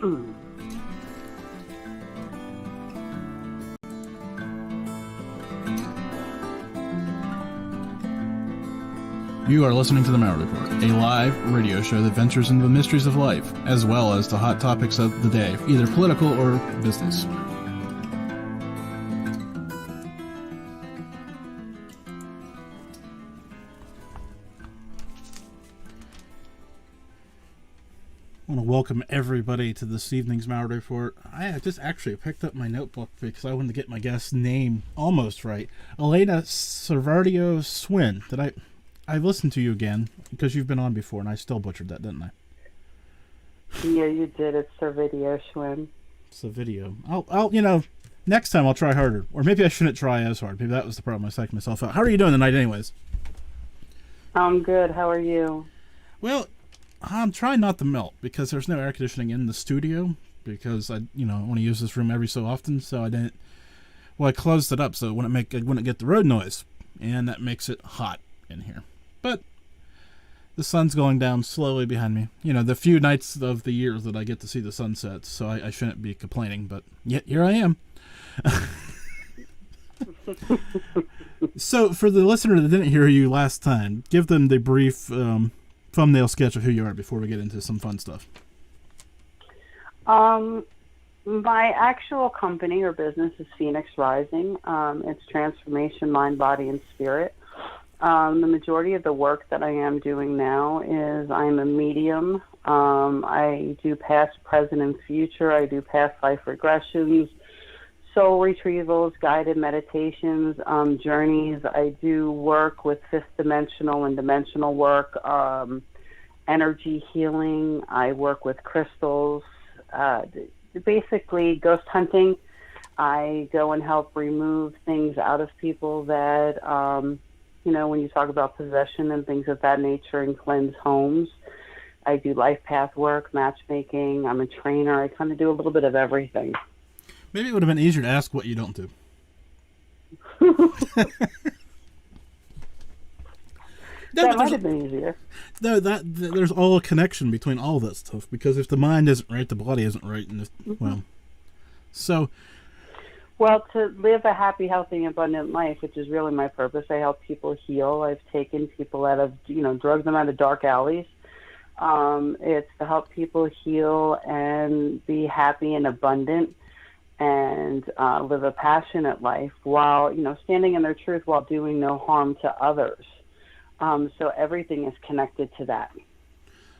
You are listening to the Malliard Report, a live radio show that ventures into the mysteries of life, as well as the hot topics of the day, either political or business. I want to welcome everybody to this evening's Malliard Report. I just actually picked up my notebook because I wanted to get my guest's name almost right. Elena Servidio-Schwinn. I've listened to you again because you've been on before, and I still butchered that, didn't I? Yeah, you did. It's Servidio-Schwinn. Servidio. I'll next time I'll try harder, or maybe I shouldn't try as hard. Maybe that was the problem. I psyched myself out. How are you doing tonight, anyways? I'm good. How are you? Well, I'm trying not to melt because there's no air conditioning in the studio because I want to use this room every so often, so I didn't. Well, I closed it up so it wouldn't get the road noise, and that makes it hot in here. But the sun's going down slowly behind me. The few nights of the year that I get to see the sunset, so I shouldn't be complaining, but yet here I am. So for the listener that didn't hear you last time, give them the brief thumbnail sketch of who you are before we get into some fun stuff. My actual company or business is Phoenix Rising. It's transformation, mind, body, and spirit. The majority of the work that I am doing now is I'm a medium. I do past, present, and future. I do past life regressions, soul retrievals, guided meditations, journeys. I do work with fifth dimensional and dimensional work, energy healing. I work with crystals, basically ghost hunting. I go and help remove things out of people that, when you talk about possession and things of that nature, and cleanse homes. I do life path work, matchmaking. I'm a trainer. I kind of do a little bit of everything. Maybe it would have been easier to ask what you don't do. That might have been easier. No, there's all a connection between all that stuff, because if the mind isn't right, the body isn't right, and Well, to live a happy, healthy, abundant life, which is really my purpose, I help people heal. I've taken people out of, drugged them out of dark alleys. It's to help people heal and be happy and abundant and live a passionate life while, standing in their truth while doing no harm to others. So everything is connected to that.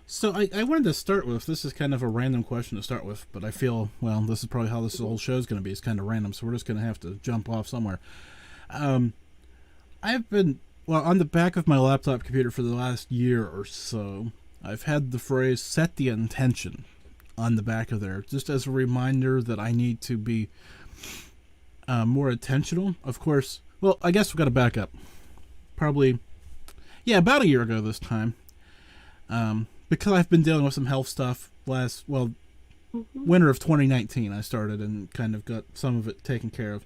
So I wanted to start with, this is kind of a random question to start with, but I feel, this is probably how this whole show is going to be. It's kind of random, so we're just going to have to jump off somewhere. I've been, on the back of my laptop computer for the last year or so, I've had the phrase, set the intention, on the back of there, just as a reminder that I need to be more intentional. Of course, I guess we've got to back up. Probably, about a year ago this time. Because I've been dealing with some health stuff winter of 2019 I started and kind of got some of it taken care of.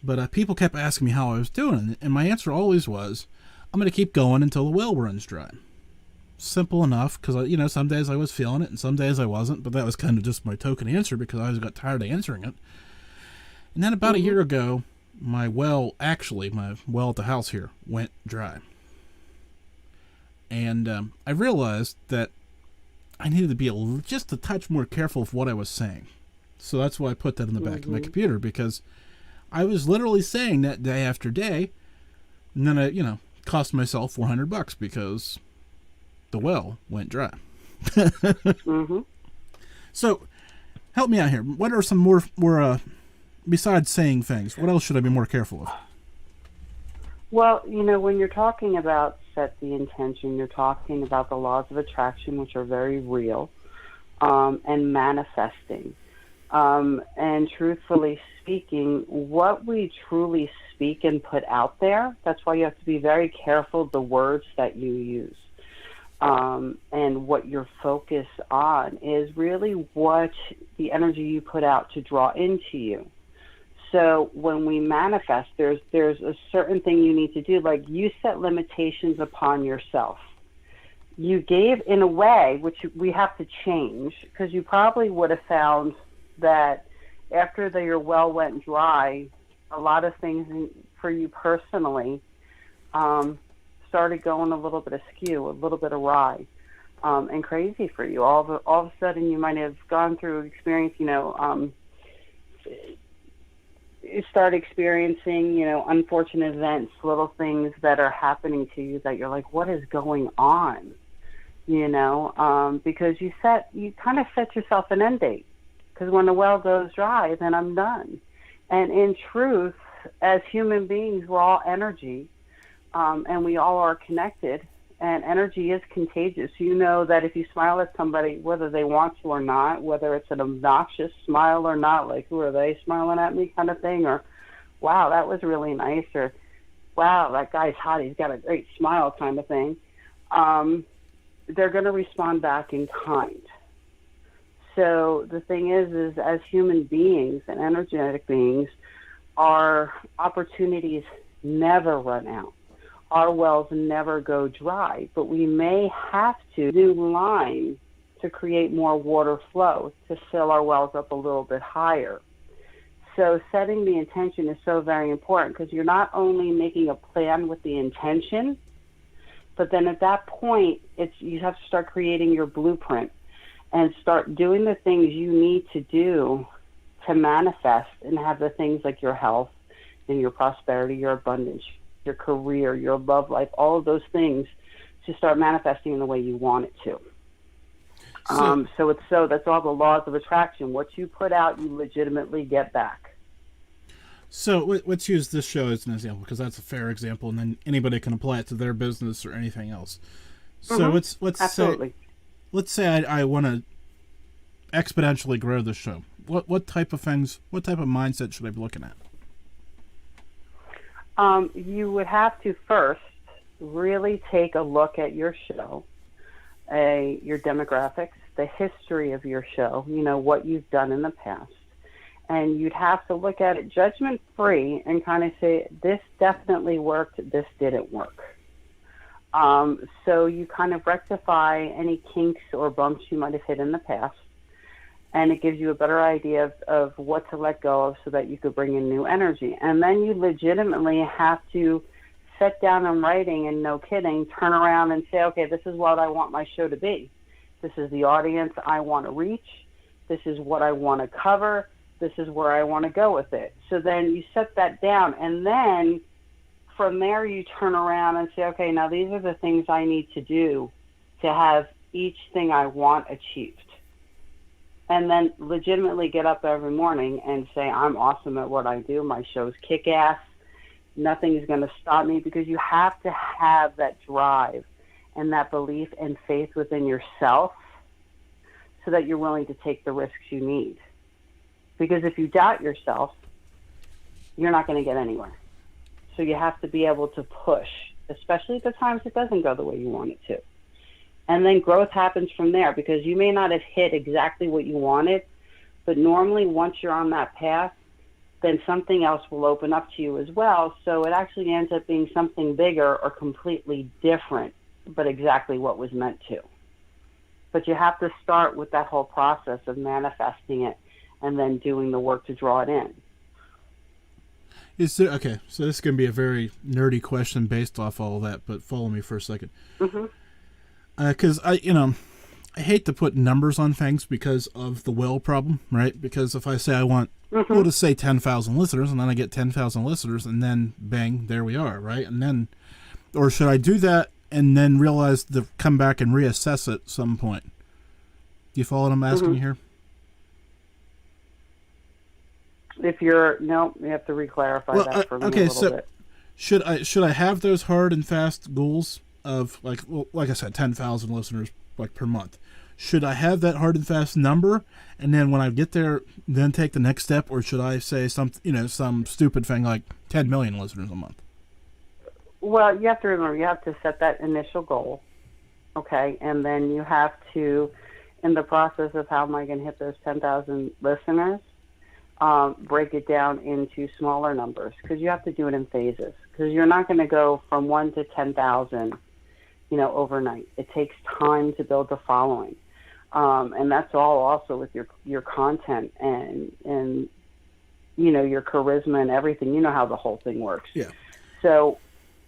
But people kept asking me how I was doing, and my answer always was, I'm going to keep going until the well runs dry. Simple enough, because, some days I was feeling it and some days I wasn't, but that was kind of just my token answer because I always got tired of answering it. And then about a year ago, my well at the house here went dry. And I realized that I needed to be just a touch more careful of what I was saying. So that's why I put that in the back of my computer, because I was literally saying that day after day, and then I, cost myself $400 because the well went dry. So help me out here. What are some more besides saying things, what else should I be more careful of? Well, when you're talking about set the intention, you're talking about the laws of attraction, which are very real, and manifesting. And truthfully speaking, what we truly speak and put out there, that's why you have to be very careful the words that you use. And what you're focused on is really what the energy you put out to draw into you. So when we manifest, there's a certain thing you need to do, like you set limitations upon yourself. you gave in a way, which we have to change, because you probably would have found that after your well went dry, a lot of things for you personally started going a little bit askew, a little bit awry, and crazy for you. All of a sudden, you might have gone through experience, you start experiencing, unfortunate events, little things that are happening to you that you're like, what is going on? Because you kind of set yourself an end date. Because when the well goes dry, then I'm done. And in truth, as human beings, we're all energy, and we all are connected, and energy is contagious. You know that if you smile at somebody, whether they want to or not, whether it's an obnoxious smile or not, like, who are they smiling at me kind of thing, or, wow, that was really nice, or, wow, that guy's hot, he's got a great smile kind of thing, they're going to respond back in kind. So the thing is as human beings and energetic beings, our opportunities never run out. Our wells never go dry, but we may have to do lime to create more water flow to fill our wells up a little bit higher. So setting the intention is so very important, because you're not only making a plan with the intention, but then at that point, you have to start creating your blueprint and start doing the things you need to do to manifest and have the things like your health and your prosperity, your abundance, your career, your love life, all of those things to start manifesting in the way you want it to. So that's all the laws of attraction. What you put out, you legitimately get back. So let's use this show as an example, because that's a fair example, and then anybody can apply it to their business or anything else. So let's say I want to exponentially grow the show. What type of mindset should I be looking at? You would have to first really take a look at your show, your demographics, the history of your show, what you've done in the past. And you'd have to look at it judgment-free and kind of say, this definitely worked, this didn't work. So you kind of rectify any kinks or bumps you might have hit in the past, and it gives you a better idea of what to let go of so that you could bring in new energy. And then you legitimately have to set down in writing, and no kidding, turn around and say, okay, this is what I want my show to be. This is the audience I want to reach. This is what I want to cover. This is where I want to go with it. So then you set that down, and then from there you turn around and say, okay, now these are the things I need to do to have each thing I want achieved. And then legitimately get up every morning and say, I'm awesome at what I do. My show's kick-ass. Nothing's going to stop me, because you have to have that drive and that belief and faith within yourself so that you're willing to take the risks you need. Because if you doubt yourself, you're not going to get anywhere. So you have to be able to push, especially at the times it doesn't go the way you want it to. And then growth happens from there, because you may not have hit exactly what you wanted, but normally once you're on that path, then something else will open up to you as well. So it actually ends up being something bigger or completely different, but exactly what was meant to. But you have to start with that whole process of manifesting it and then doing the work to draw it in. Okay, so this is going to be a very nerdy question based off all that, but follow me for a second. Mm-hmm. Because I hate to put numbers on things because of the will problem, right? Because if I say I want, we'll just say 10,000 listeners, and then I get 10,000 listeners, and then bang, there we are, right? And then, or should I do that and then realize to come back and reassess it at some point? Do you follow what I'm asking you here? You have to re-clarify that for me a little bit. Should I have those hard and fast goals of like I said, 10,000 listeners like per month? Should I have that hard and fast number, and then when I get there, then take the next step, or should I say some stupid thing like 10 million listeners a month? Well, you have to remember, you have to set that initial goal, okay, and then you have to, in the process of how am I going to hit those 10,000 listeners, break it down into smaller numbers, because you have to do it in phases, because you're not going to go from 1 to 10,000 overnight. It takes time to build a following. And that's all also with your content and your charisma and everything. You know how the whole thing works. Yeah. So,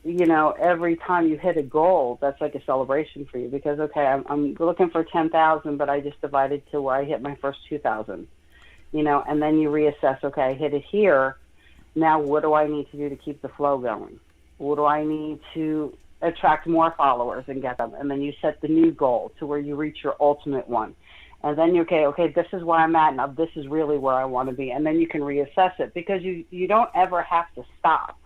every time you hit a goal, that's like a celebration for you because, okay, I'm looking for 10,000, but I just divided to where I hit my first 2,000, and then you reassess, okay, I hit it here. Now what do I need to do to keep the flow going? What do I need to attract more followers and get them? And then you set the new goal to where you reach your ultimate one. And then okay, this is where I'm at now. This is really where I want to be. And then you can reassess it because you don't ever have to stop.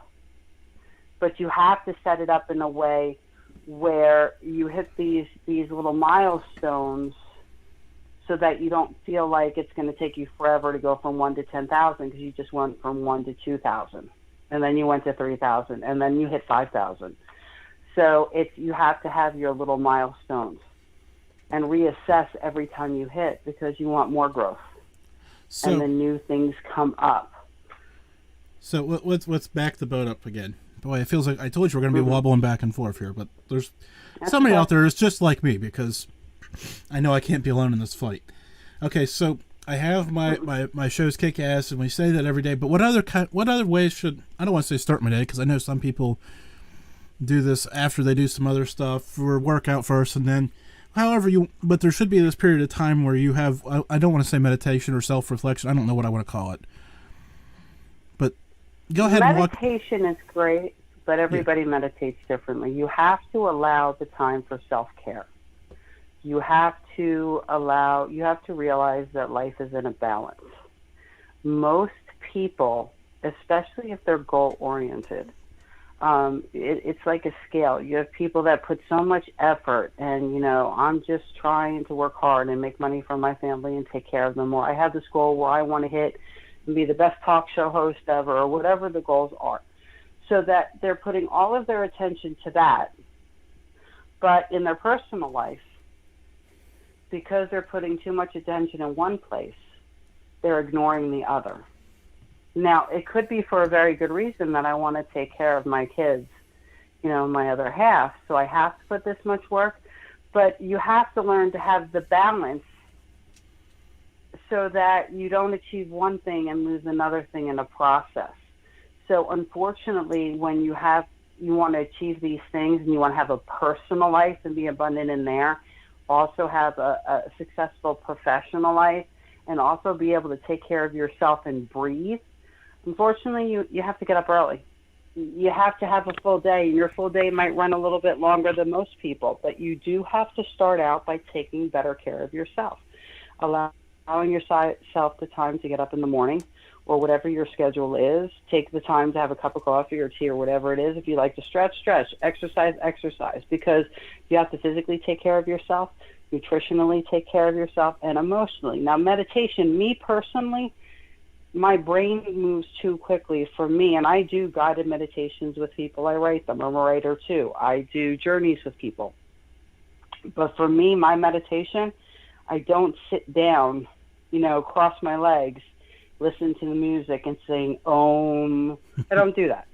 But you have to set it up in a way where you hit these little milestones so that you don't feel like it's going to take you forever to go from 1 to 10,000 because you just went from 1 to 2,000. And then you went to 3,000. And then you hit 5,000. So you have to have your little milestones and reassess every time you hit because you want more growth. So, and then new things come up. So let's back the boat up again. Boy, it feels like I told you we're going to be wobbling back and forth here, but there's somebody out there who's just like me because I know I can't be alone in this fight. Okay, so I have my shows kick ass, and we say that every day. But what other ways should I don't want to say start my day because I know some people do this after they do some other stuff or work out first, and then but there should be this period of time where you have I don't want to say meditation or self-reflection. I don't know what I want to call it. But go ahead and walk. Meditation is great, but everybody meditates differently. You have to allow the time for self-care. You have to realize that life is in a balance. Most people, especially if they're goal-oriented, it's like a scale. You have people that put so much effort and, I'm just trying to work hard and make money for my family and take care of them. Or I have this goal where I want to hit and be the best talk show host ever or whatever the goals are. So that they're putting all of their attention to that. But in their personal life, because they're putting too much attention in one place, they're ignoring the other. Now, it could be for a very good reason that I want to take care of my kids, my other half, so I have to put this much work. But you have to learn to have the balance so that you don't achieve one thing and lose another thing in the process. So unfortunately, when you want to achieve these things and you want to have a personal life and be abundant in there, also have a successful professional life, and also be able to take care of yourself and breathe, unfortunately, you have to get up early. You have to have a full day, and your full day might run a little bit longer than most people, but you do have to start out by taking better care of yourself, allowing yourself the time to get up in the morning or whatever your schedule is. Take the time to have a cup of coffee or tea or whatever it is. If you like to stretch, exercise, because you have to physically take care of yourself, nutritionally take care of yourself, and emotionally. Now, meditation, me personally, my brain moves too quickly for me, and I do guided meditations with people. I write them. I'm a writer too. I do journeys with people. But for me, my meditation, I don't sit down, cross my legs, listen to the music and sing Om. I don't do that.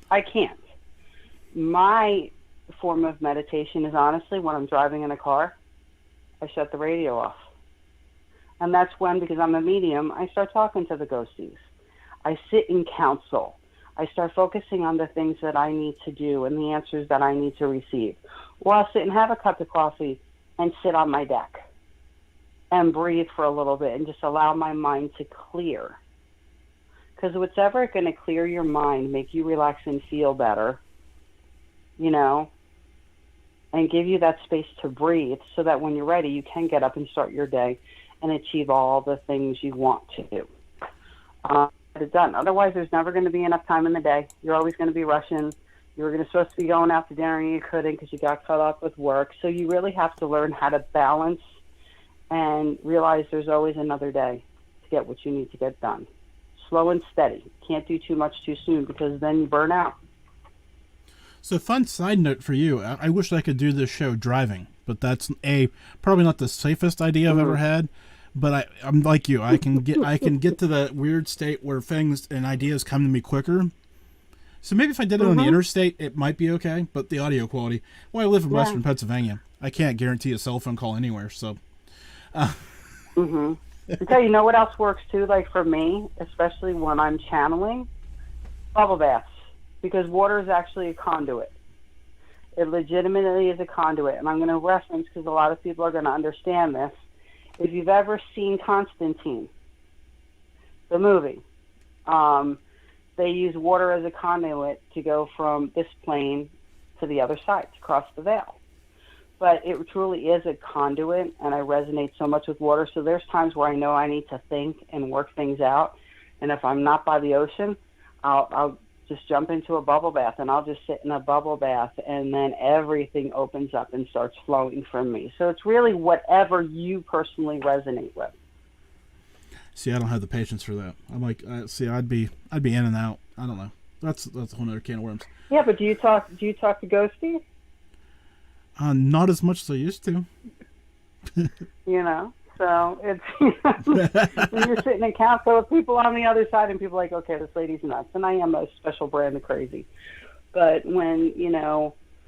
I can't. My form of meditation is honestly when I'm driving in a car, I shut the radio off. And that's when, because I'm a medium, I start talking to the ghosties. I sit in counsel. I start focusing on the things that I need to do and the answers that I need to receive. Or I'll sit and have a cup of coffee and sit on my deck and breathe for a little bit and just allow my mind to clear. Because what's ever going to clear your mind, make you relax and feel better, and give you that space to breathe so that when you're ready, you can get up and start your day and achieve all the things you want to do. It's done. Otherwise, there's never going to be enough time in the day. You're always going to be rushing. You were supposed to be going out to dinner and you couldn't because you got caught up with work. So you really have to learn how to balance and realize there's always another day to get what you need to get done. Slow and steady. Can't do too much too soon because then you burn out. So, fun side note for you. I wish I could do this show driving, but that's probably not the safest idea I've ever had. But I'm like you. I can get to that weird state where things and ideas come to me quicker. So maybe if I did it on the interstate, it might be okay, but the audio quality... Well, I live in Western Pennsylvania. I can't guarantee a cell phone call anywhere, so... Okay, you know what else works too, like for me, especially when I'm channeling? Bubble baths. Because water is actually a conduit. It legitimately is a conduit. And I'm going to reference, because a lot of people are going to understand this. If you've ever seen Constantine, the movie, they use water as a conduit to go from this plane to the other side, to cross the veil. But it truly is a conduit, and I resonate so much with water. So there's times where I know I need to think and work things out. And if I'm not by the ocean, I'll just jump into a bubble bath, and I'll just sit in a bubble bath, and then everything opens up and starts flowing from me. So it's really whatever you personally resonate with. See, I don't have the patience for that. I'm like, I'd be in and out. I don't know. That's a whole other can of worms. Yeah, but do you talk to ghosties? Not as much as I used to. So it's when you're sitting in council with people on the other side, and people are like, okay, this lady's nuts, and I am a special brand of crazy. But when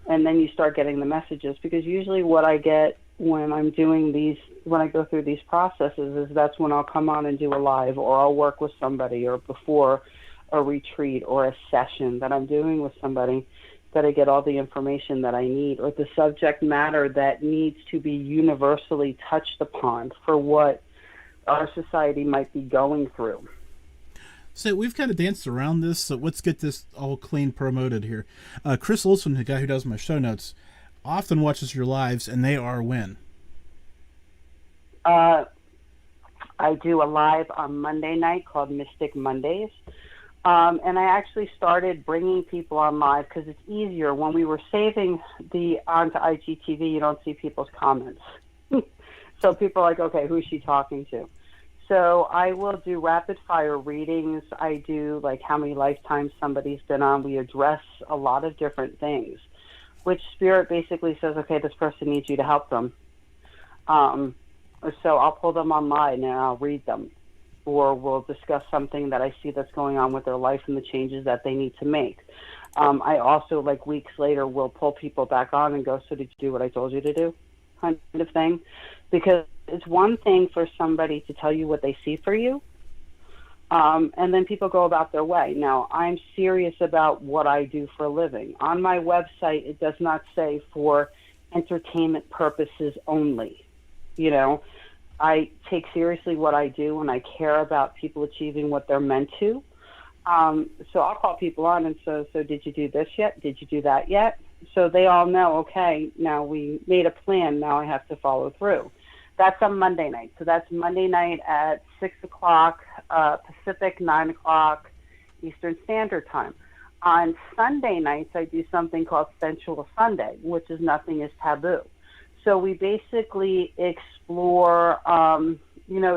and then you start getting the messages, because usually what I get when I'm doing these, when I go through these processes, is that's when I'll come on and do a live, or I'll work with somebody, or before a retreat or a session that I'm doing with somebody, that I get all the information that I need, or the subject matter that needs to be universally touched upon for what our society might be going through. So we've kind of danced around this, so let's get this all clean promoted here. Chris Olson, the guy who does my show notes, often watches your lives, and they are when? I do a live on Monday night called Mystic Mondays. And I actually started bringing people on live because it's easier. When we were saving onto IGTV, you don't see people's comments. So people are like, okay, who's she talking to? So I will do rapid fire readings. I do like how many lifetimes somebody's been on. We address a lot of different things, which Spirit basically says, okay, this person needs you to help them. So I'll pull them online and I'll read them. Or we'll discuss something that I see that's going on with their life and the changes that they need to make. I also, like weeks later, will pull people back on and go, so did you do what I told you to do? Kind of thing. Because it's one thing for somebody to tell you what they see for you, and then people go about their way. Now, I'm serious about what I do for a living. On my website, it does not say for entertainment purposes only, I take seriously what I do, and I care about people achieving what they're meant to. So I'll call people on and so did you do this yet? Did you do that yet? So they all know, okay, now we made a plan. Now I have to follow through. That's on Monday night. So that's Monday night at 6 o'clock Pacific, 9 o'clock Eastern Standard Time. On Sunday nights, I do something called Sensual Sunday, which is Nothing is Taboo. So we basically explore,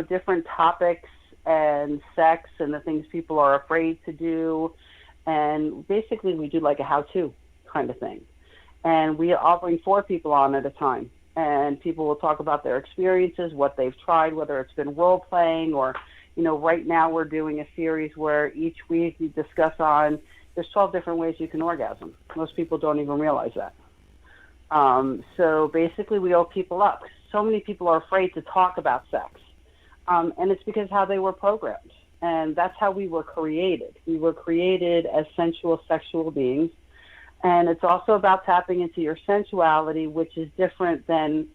different topics and sex and the things people are afraid to do. And basically we do like a how-to kind of thing. And I'll bring 4 people on at a time. And people will talk about their experiences, what they've tried, whether it's been role-playing or, right now we're doing a series where each week we discuss there's 12 different ways you can orgasm. Most people don't even realize that. So basically we open people up. So many people are afraid to talk about sex. And it's because how they were programmed. And that's how we were created. We were created as sensual, sexual beings. And it's also about tapping into your sensuality, which is different than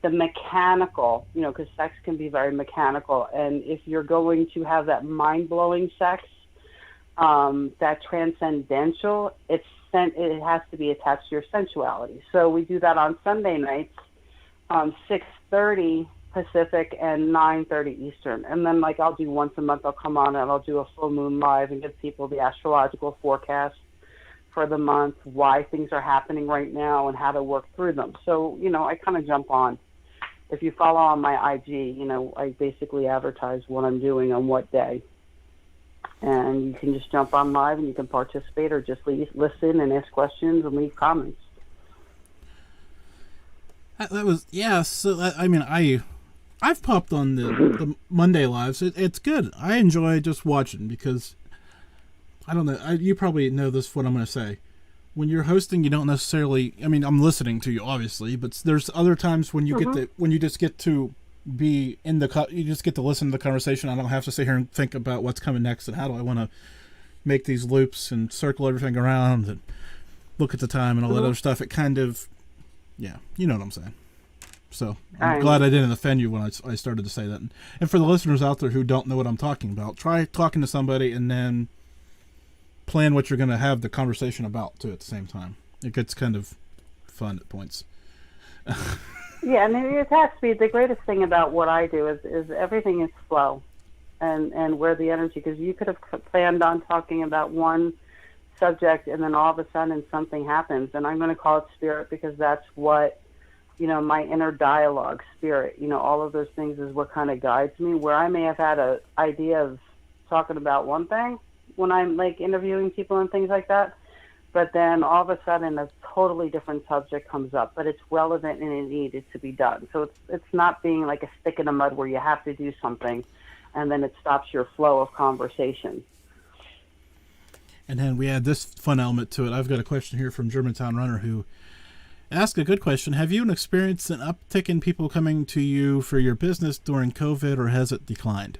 the mechanical, because sex can be very mechanical. And if you're going to have that mind-blowing sex, that transcendental, it has to be attached to your sensuality. So we do that on Sunday nights, 6:30 Pacific and 9:30 Eastern. And then I'll do once a month, I'll come on and I'll do a full moon live and give people the astrological forecast for the month, why things are happening right now and how to work through them. So, I kind of jump on. If you follow on my IG, I basically advertise what I'm doing on what day. And you can just jump on live and you can participate or just listen and ask questions and leave comments. That was, yeah, so, I've popped on the Monday lives. It's good. I enjoy just watching because I don't know. You probably know this. What I'm going to say. When you're hosting, you don't necessarily. I mean, I'm listening to you, obviously, but there's other times when you get to when you just get to be in the. You just get to listen to the conversation. I don't have to sit here and think about what's coming next and how do I want to make these loops and circle everything around and look at the time and all that other stuff. It kind of, yeah, you know what I'm saying. So I'm glad I didn't offend you when I started to say that. And for the listeners out there who don't know what I'm talking about, try talking to somebody and then plan what you're going to have the conversation about too at the same time. It gets kind of fun at points. Yeah, and it has to be. The greatest thing about what I do is everything is flow, and where the energy, because you could have planned on talking about one subject and then all of a sudden something happens, and I'm going to call it spirit because that's what, my inner dialogue, spirit, all of those things is what kind of guides me, where I may have had an idea of talking about one thing when I'm like interviewing people and things like that, but then all of a sudden a totally different subject comes up, but it's relevant and it needed to be done. So it's not being like a stick in the mud where you have to do something and then it stops your flow of conversation. And then we add this fun element to it. I've got a question here from Germantown Runner who asked a good question. Have you experienced an uptick in people coming to you for your business during COVID, or has it declined?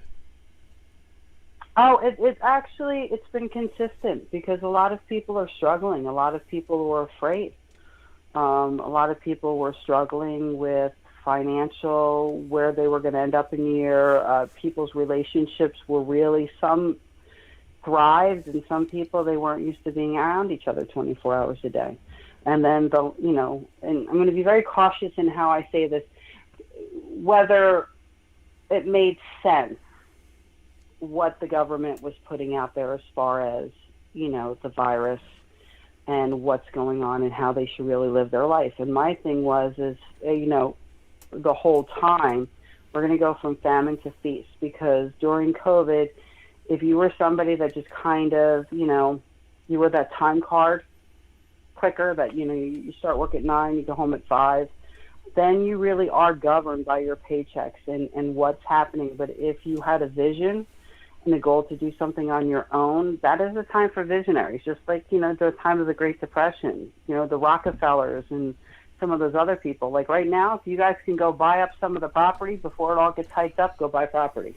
Oh, it's been consistent because a lot of people are struggling. A lot of people were afraid. A lot of people were struggling with financial, where they were going to end up in the year. People's relationships were really, some thrived, and some people, they weren't used to being around each other 24 hours a day. And then and I'm going to be very cautious in how I say this, whether it made sense what the government was putting out there as far as, the virus and what's going on and how they should really live their life. And my thing is, the whole time we're going to go from famine to feast, because during COVID, if you were somebody that just kind of, you were that time card quicker, that, you start work at 9, you go home at 5, then you really are governed by your paychecks and what's happening. But if you had a vision and a goal to do something on your own, that is a time for visionaries, just like, the time of the Great Depression, the Rockefellers and some of those other people. Like right now, if you guys can go buy up some of the property before it all gets hiked up, go buy property.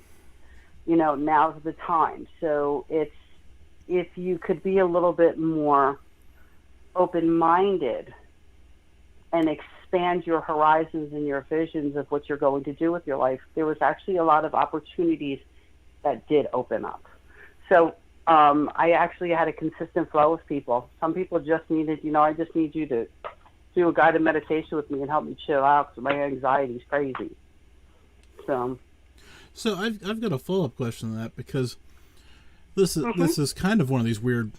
Now's the time. So if you could be a little bit more open-minded and expand your horizons and your visions of what you're going to do with your life, there was actually a lot of opportunities that did open up. So I actually had a consistent flow of people. Some people just needed, I just need you to do a guided meditation with me and help me chill out because my anxiety is crazy. So I've got a follow-up question to that, because this is kind of one of these weird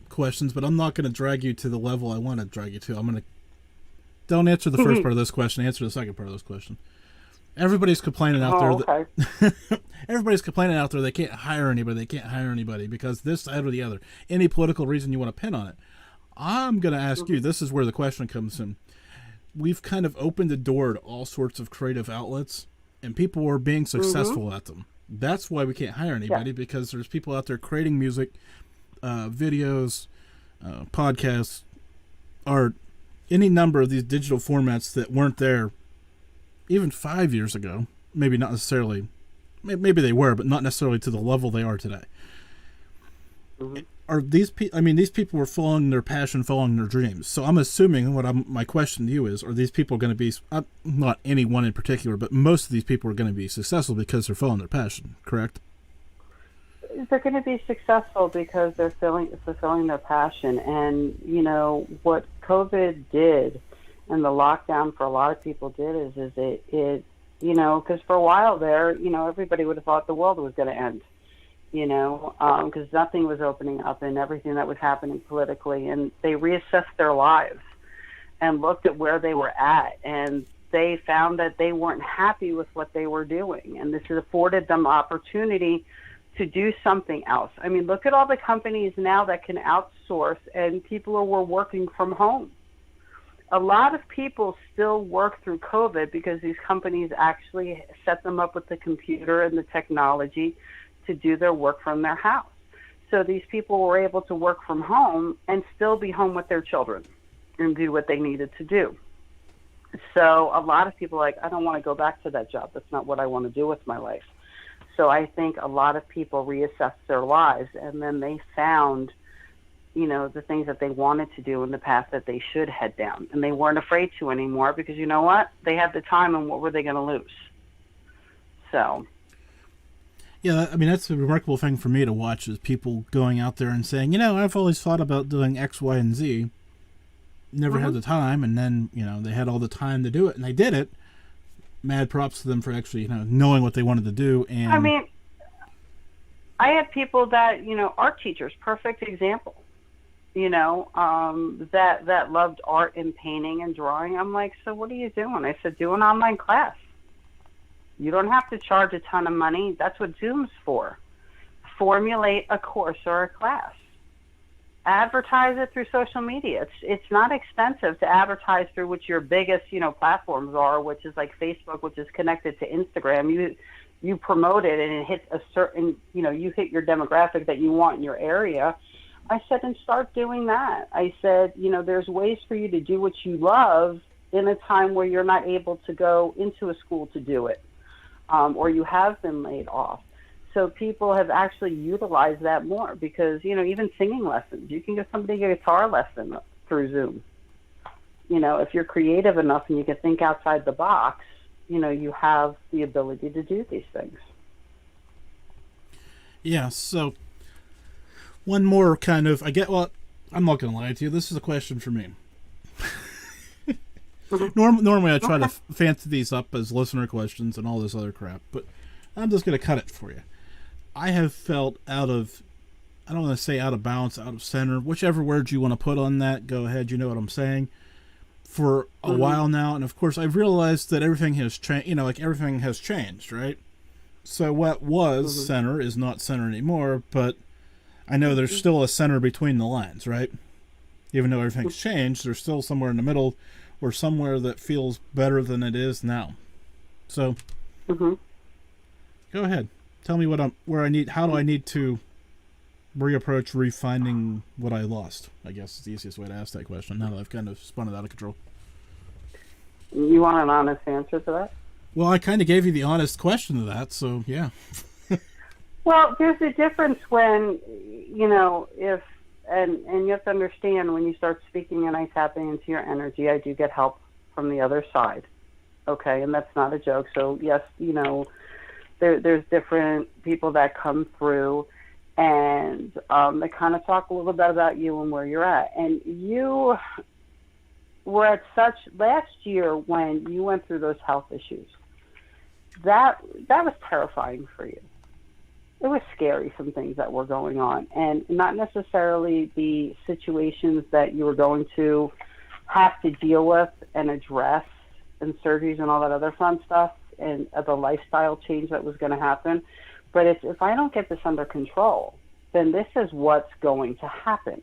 questions, but I'm not going to drag you to the level I want to drag you to. Don't answer the first part of this question. Answer the second part of this question. Everybody's complaining out there. Everybody's complaining out there they can't hire anybody. They can't hire anybody because this, that, or the other. Any political reason you want to pin on it. I'm going to ask you, this is where the question comes in. We've kind of opened the door to all sorts of creative outlets, and people are being successful at them. That's why we can't hire anybody, because there's people out there creating music, videos, podcasts, art, any number of these digital formats that weren't there even 5 years ago. Maybe not necessarily, maybe they were, but not necessarily to the level they are today. Are these people? These people were following their passion, following their dreams. So I'm assuming my question to you is: are these people going to be, not any one in particular, but most of these people are going to be successful because they're following their passion? Correct? They're going to be successful because they're fulfilling their passion. And what COVID did, and the lockdown for a lot of people did, is it because for a while there, everybody would have thought the world was going to end. Because nothing was opening up and everything that was happening politically. And they reassessed their lives and looked at where they were at. And they found that they weren't happy with what they were doing. And this has afforded them opportunity to do something else. Look at all the companies now that can outsource, and people were working from home. A lot of people still work through COVID because these companies actually set them up with the computer and the technology to do their work from their house. So these people were able to work from home and still be home with their children and do what they needed to do. So a lot of people are like, I don't want to go back to that job. That's not what I want to do with my life. So I think a lot of people reassessed their lives, and then they found, you know, the things that they wanted to do and the path that they should head down. And they weren't afraid to anymore because, you know what? They had the time, and what were they going to lose? So... yeah, I mean, that's a remarkable thing for me to watch, is people going out there and saying, you know, I've always thought about doing X, Y, and Z. Never had the time, and then, you know, they had all the time to do it, and they did it. Mad props to them for actually, you know, knowing what they wanted to do. And I mean, I had people that, you know, art teachers, perfect example, you know, that loved art and painting and drawing. I'm like, so what are you doing? I said, do an online class. You don't have to charge a ton of money. That's what Zoom's for. Formulate a course or a class. Advertise it through social media. It's not expensive to advertise through which your biggest, you know, platforms are, which is like Facebook, which is connected to Instagram. You promote it and it hits a certain, you know, you hit your demographic that you want in your area. I said, and start doing that. I said, you know, there's ways for you to do what you love in a time where you're not able to go into a school to do it. Or you have been laid off. So people have actually utilized that more because, you know, even singing lessons, you can get somebody a guitar lesson through Zoom. You know, if you're creative enough and you can think outside the box, you know, you have the ability to do these things. yeah, so one more kind of, I'm not going to lie to you, this is a question for me. Normally I try to fancy these up as listener questions and all this other crap, but I'm just going to cut it for you. I have felt I don't want to say out of balance, out of center, whichever words you want to put on that, go ahead, you know what I'm saying, for a while now. And of course I've realized that everything has changed, you know, like everything has changed, right? So what was center is not center anymore, but I know there's still a center between the lines, right? Even though everything's changed, there's still somewhere in the middle or somewhere that feels better than it is now. So go ahead. Tell me how do I need to reapproach refinding what I lost? I guess is the easiest way to ask that question now that I've kind of spun it out of control. You want an honest answer to that? Well, I kind of gave you the honest question to that, so yeah. Well, there's a difference when, you know, and you have to understand when you start speaking and I tapping into your energy, I do get help from the other side. Okay, and that's not a joke. So yes, you know, there's different people that come through and they kind of talk a little bit about you and where you're at. And you were at last year when you went through those health issues. That was terrifying for you. It was scary, some things that were going on, and not necessarily the situations that you were going to have to deal with and address and surgeries and all that other fun stuff and the lifestyle change that was going to happen. But if I don't get this under control, then this is what's going to happen.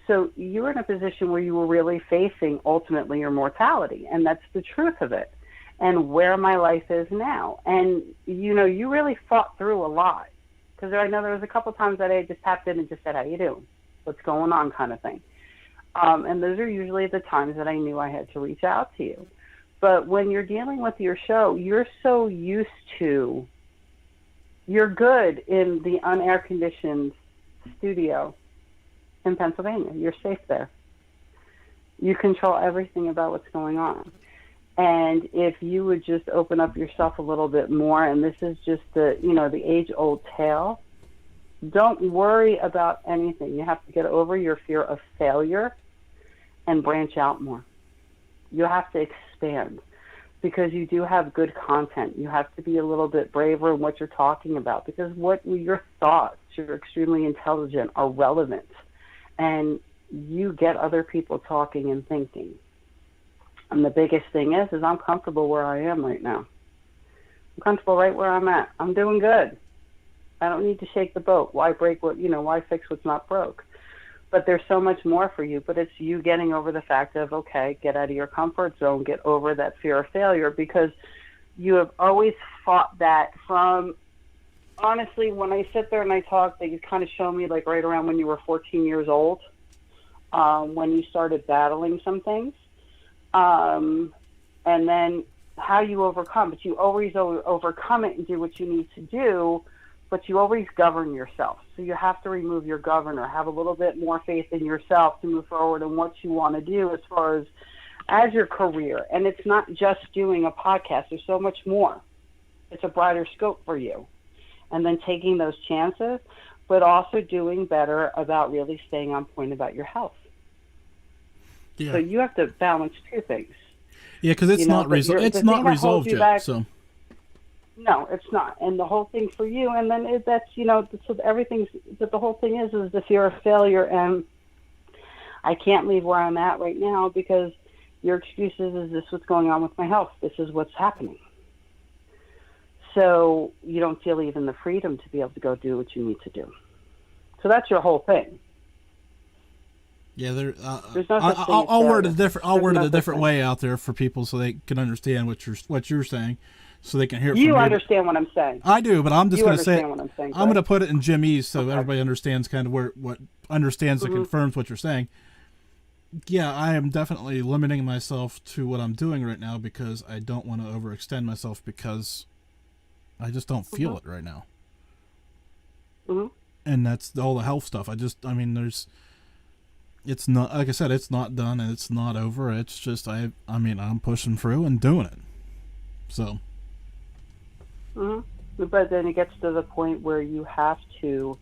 So you were in a position where you were really facing ultimately your mortality, and that's the truth of it, and where my life is now. And, you know, you really fought through a lot, because I know there was a couple times that I just tapped in and just said, how you doing? What's going on kind of thing. And those are usually the times that I knew I had to reach out to you. But when you're dealing with your show, you're so used to, you're good in the unair-conditioned studio in Pennsylvania. You're safe there. You control everything about what's going on. And if you would just open up yourself a little bit more, and this is just the age-old tale, don't worry about anything. You have to get over your fear of failure and branch out more. You have to expand because you do have good content. You have to be a little bit braver in what you're talking about because what your thoughts, you're extremely intelligent, are relevant. And you get other people talking and thinking. And the biggest thing is I'm comfortable where I am right now. I'm comfortable right where I'm at. I'm doing good. I don't need to shake the boat. Why why fix what's not broke? But there's so much more for you, but it's you getting over the fact of, okay, get out of your comfort zone, get over that fear of failure because you have always fought that from honestly, when I sit there and I talk, they kind of show me like right around when you were 14 years old, when you started battling some things, and then how you overcome. But you always overcome it and do what you need to do, but you always govern yourself. So you have to remove your governor, have a little bit more faith in yourself to move forward in what you want to do as far as your career. And it's not just doing a podcast. There's so much more. It's a brighter scope for you. And then taking those chances, but also doing better about really staying on point about your health. Yeah. So you have to balance two things. Yeah, because it's not resolved yet. Back, so no, it's not. And the whole thing for you, and then that's so everything's. But the whole thing is the fear of failure, and I can't leave where I'm at right now because your excuse is this what's going on with my health. This is what's happening. So you don't feel even the freedom to be able to go do what you need to do. So that's your whole thing. Yeah, I'll word it different. I'll word it a different way out there for people so they can understand what you're saying, so they can hear it from you. Understand what I'm saying? I do, but I'm just going to say what I'm saying. I'm going to put it in Jimmy's so everybody understands kind of what understands and confirms what you're saying. Yeah, I am definitely limiting myself to what I'm doing right now because I don't want to overextend myself because I just don't feel it right now. And that's all the health stuff. It's not, like I said, it's not done and it's not over. It's just, I'm pushing through and doing it. So. But then it gets to the point where you have to,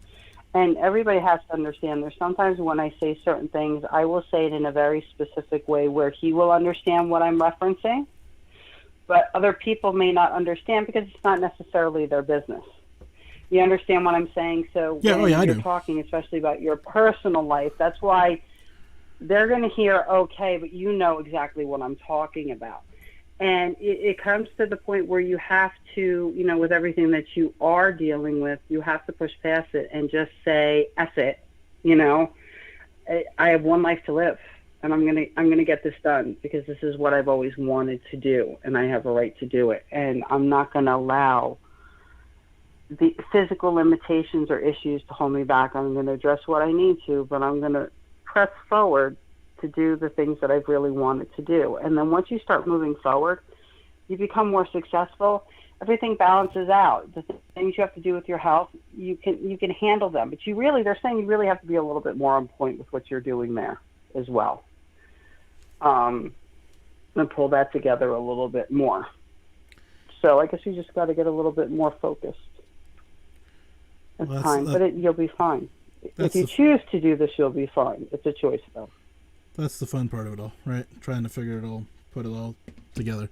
and everybody has to understand, there's sometimes when I say certain things, I will say it in a very specific way where he will understand what I'm referencing, but other people may not understand because it's not necessarily their business. You understand what I'm saying? So when you're talking, especially about your personal life, that's why they're going to hear, okay, but you know exactly what I'm talking about. And it comes to the point where you have to, with everything that you are dealing with, you have to push past it and just say, F it, I have one life to live, and I'm gonna get this done because this is what I've always wanted to do, and I have a right to do it. And I'm not going to allow the physical limitations or issues to hold me back. I'm going to address what I need to, but I'm going to press forward to do the things that I've really wanted to do. And then once you start moving forward, you become more successful. Everything balances out. The things you have to do with your health, you can handle them. But they're saying you really have to be a little bit more on point with what you're doing there as well. And pull that together a little bit more. So I guess you just got to get a little bit more focused. It's fine, but you'll be fine. If you choose to do this, you'll be fine. It's a choice, though. That's the fun part of it all, right? Trying to figure it all, put it all together.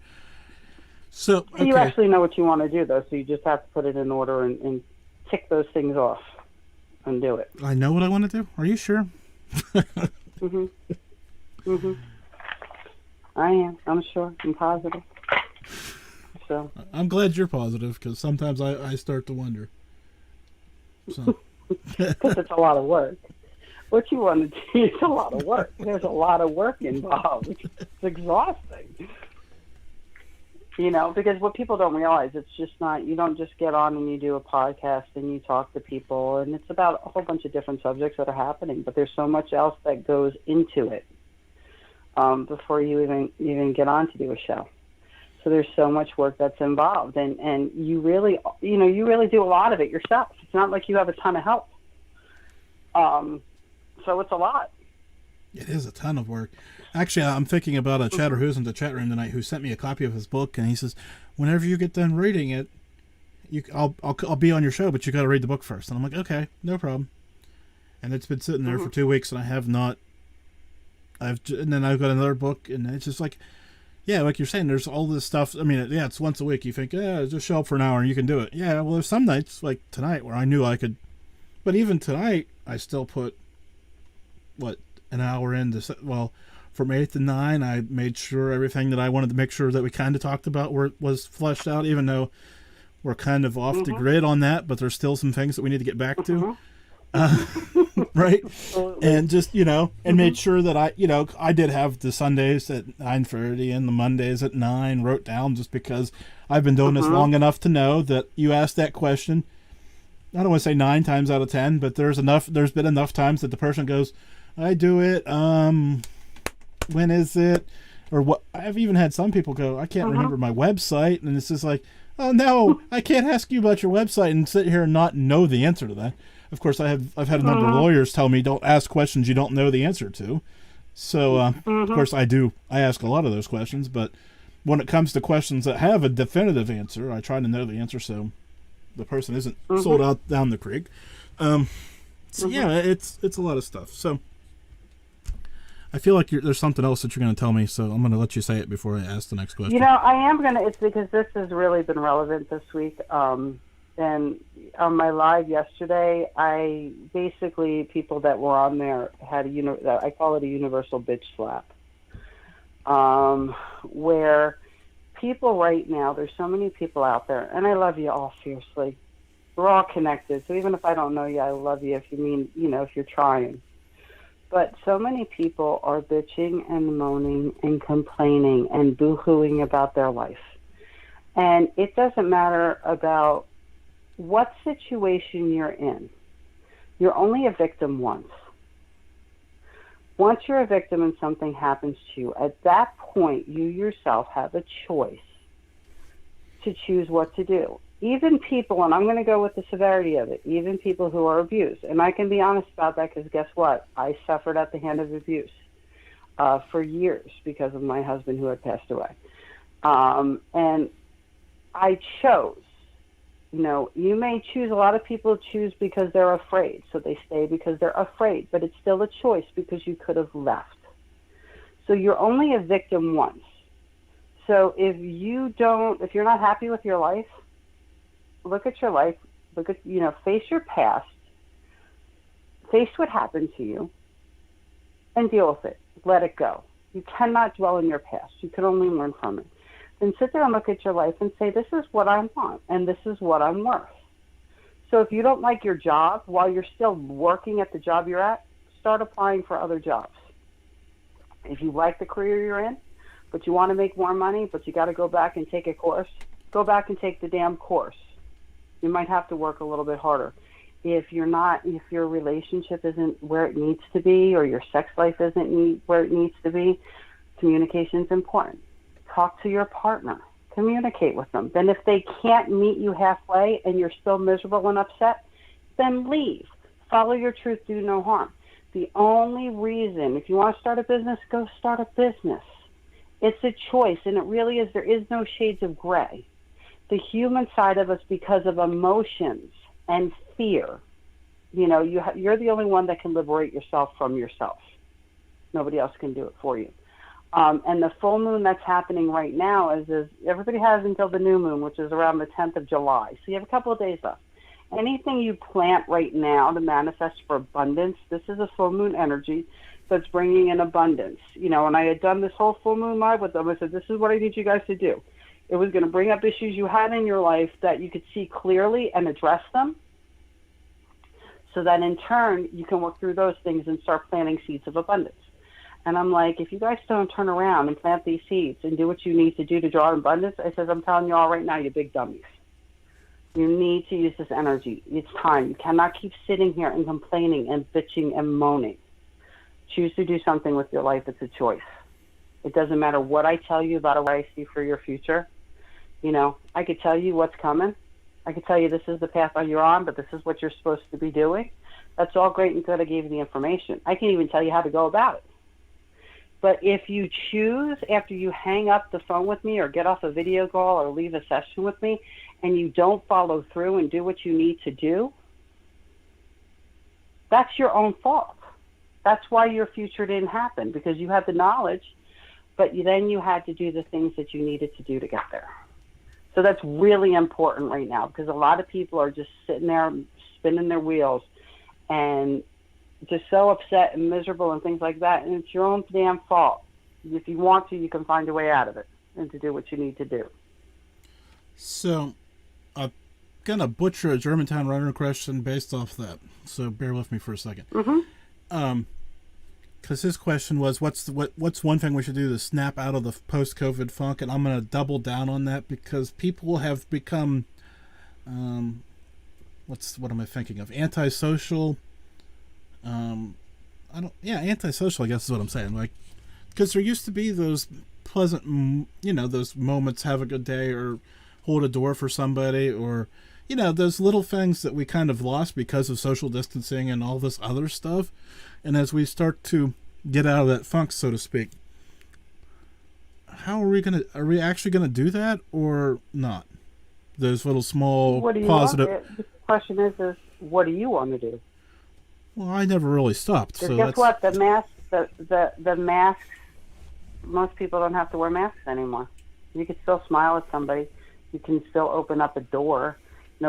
So okay. You actually know what you want to do, though, so you just have to put it in order and tick those things off and do it. I know what I want to do. Are you sure? I am. I'm sure. I'm positive. So I'm glad you're positive because sometimes I start to wonder. So. Because it's a lot of work. What you want to do is a lot of work. There's a lot of work involved. It's exhausting. Because what people don't realize, it's just not, you don't just get on and you do a podcast and you talk to people, and it's about a whole bunch of different subjects that are happening, but there's so much else that goes into it before you even get on to do a show. So there's so much work that's involved, and you really do a lot of it yourself. It's not like you have a ton of help. So it's a lot. It is a ton of work. Actually, I'm thinking about a chatter who's in the chat room tonight who sent me a copy of his book, and he says, whenever you get done reading it, I'll be on your show, but you got to read the book first. And I'm like, okay, no problem. And it's been sitting there for 2 weeks, and I have not. And then I've got another book, and it's just like, yeah, like you're saying, there's all this stuff. I mean, it's once a week. You think, just show up for an hour and you can do it. Yeah, well, there's some nights like tonight where I knew I could, but even tonight I still put an hour into. Well, from 8 to 9, I made sure everything that I wanted to make sure that we kind of talked about was fleshed out, even though we're kind of off the grid on that, but there's still some things that we need to get back to. Right? And just, and made sure that I did have the Sundays at 9:30 and the Mondays at 9 wrote down, just because I've been doing this long enough to know that you asked that question. I don't want to say 9 times out of 10, but there's been enough times that the person goes, I do it, when is it? Or what? I've even had some people go, I can't remember my website, and it's just like, oh no, I can't ask you about your website and sit here and not know the answer to that. Of course, I've had a number of lawyers tell me don't ask questions you don't know the answer to. So, of course, I ask a lot of those questions, but when it comes to questions that have a definitive answer, I try to know the answer so the person isn't sold out down the creek. So yeah, it's a lot of stuff. So I feel like there's something else that you're going to tell me, so I'm going to let you say it before I ask the next question. You know, I am going to, it's because this has really been relevant this week. And on my live yesterday, I basically, people that were on there had I call it a universal bitch slap. Where people right now, there's so many people out there, and I love you all fiercely. We're all connected, so even if I don't know you, I love you if you mean, if you're trying. But so many people are bitching and moaning and complaining and boo-hooing about their life. And it doesn't matter about what situation you're in. You're only a victim once. Once you're a victim and something happens to you, at that point, you yourself have a choice to choose what to do. Even people, and I'm going to go with the severity of it, even people who are abused. And I can be honest about that because guess what? I suffered at the hand of abuse for years because of my husband who had passed away. And I chose. You may choose, a lot of people choose because they're afraid, so they stay because they're afraid, but it's still a choice because you could have left. So you're only a victim once. So if you're not happy with your life, look at your life, face your past, face what happened to you, and deal with it. Let it go. You cannot dwell in your past. You can only learn from it. Then sit there and look at your life and say, this is what I want, and this is what I'm worth. So if you don't like your job while you're still working at the job you're at, start applying for other jobs. If you like the career you're in, but you want to make more money, but you got to go back and take a course, go back and take the damn course. You might have to work a little bit harder. If your relationship isn't where it needs to be, or your sex life isn't where it needs to be, communication is important. Talk to your partner. Communicate with them. Then if they can't meet you halfway and you're still miserable and upset, then leave. Follow your truth, do no harm. The only reason, if you want to start a business, go start a business. It's a choice, and it really is. There is no shades of gray. The human side of us, because of emotions and fear, you're the only one that can liberate yourself from yourself. Nobody else can do it for you. And the full moon that's happening right now is everybody has until the new moon, which is around the 10th of July. So you have a couple of days left. Anything you plant right now to manifest for abundance, this is a full moon energy that's bringing in abundance. And I had done this whole full moon live with them. I said, this is what I need you guys to do. It was going to bring up issues you had in your life that you could see clearly and address them, so that in turn you can work through those things and start planting seeds of abundance. And I'm like, if you guys don't turn around and plant these seeds and do what you need to do to draw abundance, I said, I'm telling you all right now, you big dummies. You need to use this energy. It's time. You cannot keep sitting here and complaining and bitching and moaning. Choose to do something with your life. It's a choice. It doesn't matter what I tell you about what I see for your future. I could tell you what's coming. I could tell you this is the path you're on, but this is what you're supposed to be doing. That's all great and good. I gave you the information. I can even tell you how to go about it. But if you choose, after you hang up the phone with me or get off a video call or leave a session with me, and you don't follow through and do what you need to do, that's your own fault. That's why your future didn't happen, because you had the knowledge, but then you had to do the things that you needed to do to get there. So that's really important right now, because a lot of people are just sitting there spinning their wheels and just so upset and miserable and things like that, and it's your own damn fault. If you want to, you can find a way out of it and to do what you need to do. So, I'm going to butcher a Germantown runner question based off that, so bear with me for a second. Because his question was, what's one thing we should do to snap out of the post-COVID funk? And I'm going to double down on that, because people have become what am I thinking of? Antisocial. Antisocial, I guess is what I'm saying. Like, because there used to be those pleasant, those moments, have a good day, or hold a door for somebody, or, those little things that we kind of lost because of social distancing and all this other stuff. And as we start to get out of that funk, so to speak, are we actually gonna do that or not? Those little small positive. The question is what do you want to do? Well, I never really stopped. So guess what? The masks. Most people don't have to wear masks anymore. You can still smile at somebody. You can still open up a door.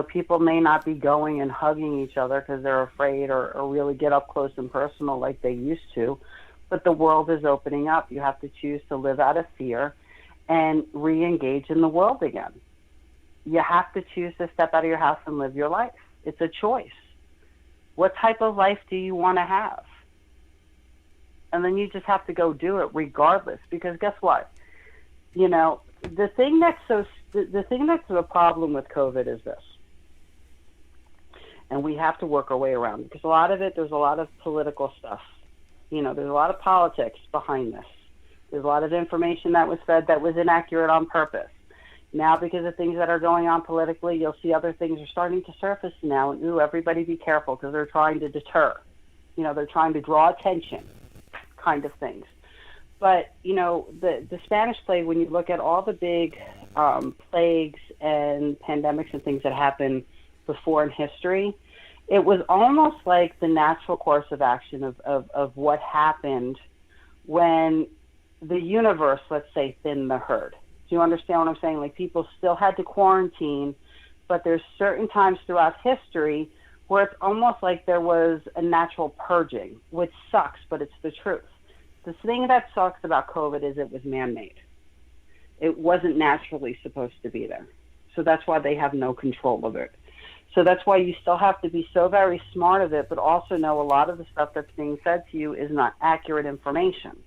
People may not be going and hugging each other because they're afraid or really get up close and personal like they used to. But the world is opening up. You have to choose to live out of fear and re-engage in the world again. You have to choose to step out of your house and live your life. It's a choice. What type of life do you want to have? And then you just have to go do it regardless. Because guess what? The thing that's the problem with COVID is this. And we have to work our way around because a lot of it, there's a lot of political stuff. There's a lot of politics behind this. There's a lot of information that was fed that was inaccurate on purpose. Now, because of things that are going on politically, you'll see other things are starting to surface now. And, everybody be careful because they're trying to deter. They're trying to draw attention kind of things. But, the Spanish plague, when you look at all the big plagues and pandemics and things that happened before in history, it was almost like the natural course of action of what happened when the universe, let's say, thinned the herd. Do you understand what I'm saying? Like, people still had to quarantine, but there's certain times throughout history where it's almost like there was a natural purging, which sucks, but it's the truth. The thing that sucks about COVID is it was man-made. It wasn't naturally supposed to be there. So that's why they have no control of it. So that's why you still have to be so very smart of it, but also know a lot of the stuff that's being said to you is not accurate information.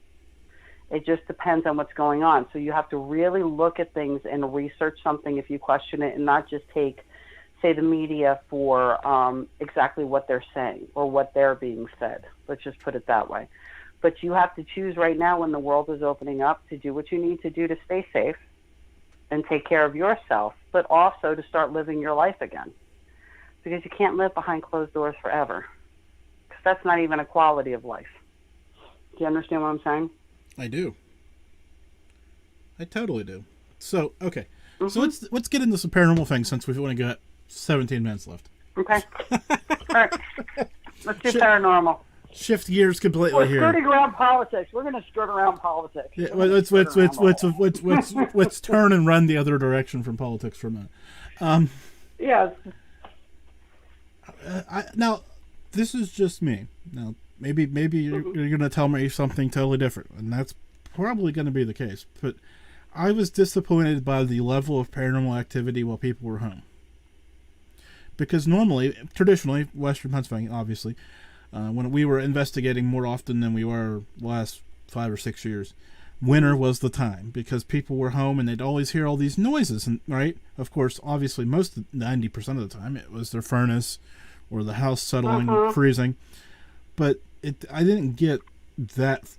It just depends on what's going on. So you have to really look at things and research something if you question it and not just take, say, the media for exactly what they're saying or what they're being fed. Let's just put it that way. But you have to choose right now when the world is opening up to do what you need to do to stay safe and take care of yourself, but also to start living your life again. Because you can't live behind closed doors forever. Because that's not even a quality of life. Do you understand what I'm saying? I do. I totally do. So, okay. Mm-hmm. So let's get into some paranormal things since we've only got 17 minutes left. Okay. All right. Let's do paranormal. Shift gears completely here. We're skirting around politics. We're going to skirt around politics. Yeah, let's turn and run the other direction from politics for a minute. Yes. Now, this is just me. Now, maybe you're going to tell me something totally different, and that's probably going to be the case. But I was disappointed by the level of paranormal activity while people were home. Because traditionally, Western Pennsylvania, obviously, when we were investigating more often than we were last 5 or 6 years, winter was the time because people were home and they'd always hear all these noises, and right? Of course, obviously, 90% of the time it was their furnace or the house settling, freezing. But I didn't get that.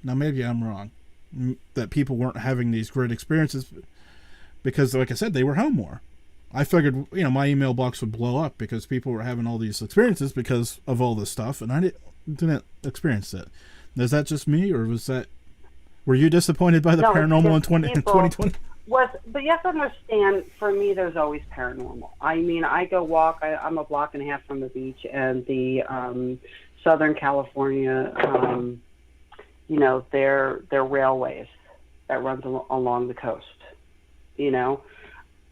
Now, maybe I'm wrong, that people weren't having these great experiences because, like I said, they were home more. I figured, my email box would blow up because people were having all these experiences because of all this stuff, and I didn't experience that. Is that just me, or were you disappointed by the paranormal in 2020? But you have to understand, for me, there's always paranormal. I mean, I go walk. I'm a block and a half from the beach, and the Southern California, their railways that runs along the coast.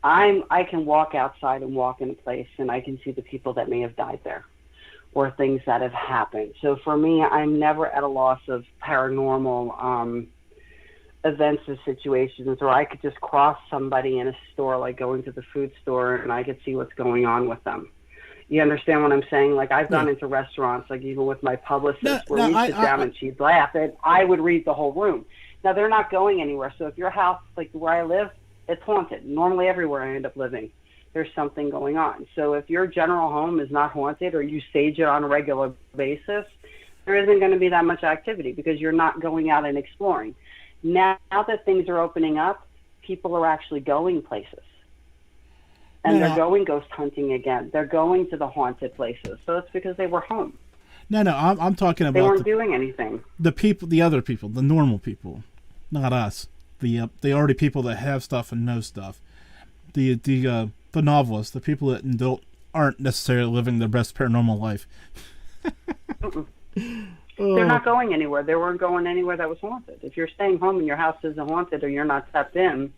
I can walk outside and walk in a place, and I can see the people that may have died there or things that have happened. So for me, I'm never at a loss of paranormal events or situations, or I could just cross somebody in a store, like going to the food store, and I could see what's going on with them. You understand what I'm saying? Like, I've gone into restaurants, like even with my publicist, where we sit down and she'd laugh, and I would read the whole room. Now, they're not going anywhere. So if your house, like where I live, it's haunted. Normally everywhere I end up living. there's something going on. So if your general home is not haunted or you stage it on a regular basis, there isn't going to be that much activity because you're not going out and exploring. Now that things are opening up, people are actually going places. And they're going ghost hunting again. They're going to the haunted places. So it's because they were home. No, I'm talking about they weren't doing anything. The people, the other people, the normal people, not us. The already people that have stuff and know stuff. The novelists, the people that aren't necessarily living their best paranormal life. They're not going anywhere. They weren't going anywhere that was haunted. If you're staying home and your house isn't haunted or you're not tapped in,